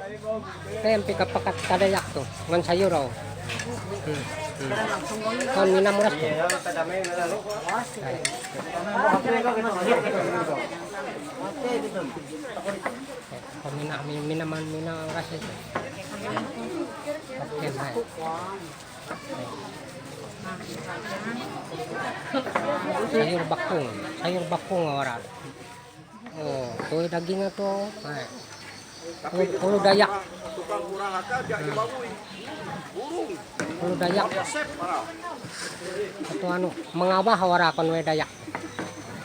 Kaya ang pikapakat kadayak to. Ngan sayur raw. Kon minamuras to. Ay. Kon minamuras ito. Okay, baik. Sayur bakung orang. Oh, tuh dagingnya tuh. Baik. Ulu Dayak. Ulu Dayak. Atau anu mengawah wara kon we Dayak.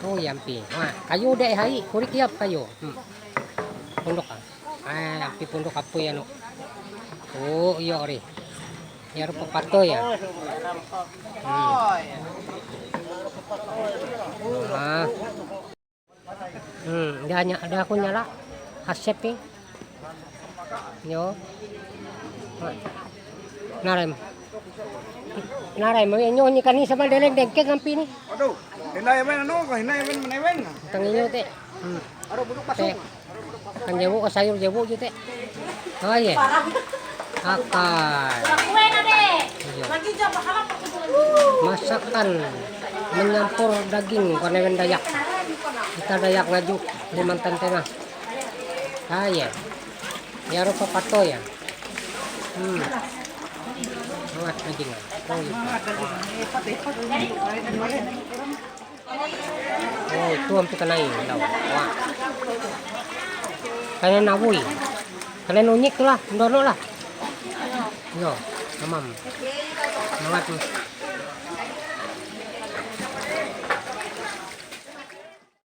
Oh yampi. Wah, kayu deh hai, kurik tiap kayu. Punduk ah. Ampi punduk apa ya nu. Oh, iya ori. Ya rupa pato ya. Ada aku nyala. Hasep nih. Yo. Naray mo inyo ni kani sama deleng dengkek ngampi ni. Aduh, hinay men ano ko, hinay men menewen. Tanginyo te. Aro buduk pasok. Kan jawu ka sayur jawu ju te. Oh ye. Akal. Kue na deh. Lagi jam halap Masakan menyampur daging konewen Dayak. Kita Dayak ngaju Kalimantan Tengah. Ah ya. Ya rupa pato ya. Sangat daging. Oh, itu hampir kena ini daw. Wah. Kalian nawui. Kalian unyik lah, ndono lah. Yo, tamam. Semangat.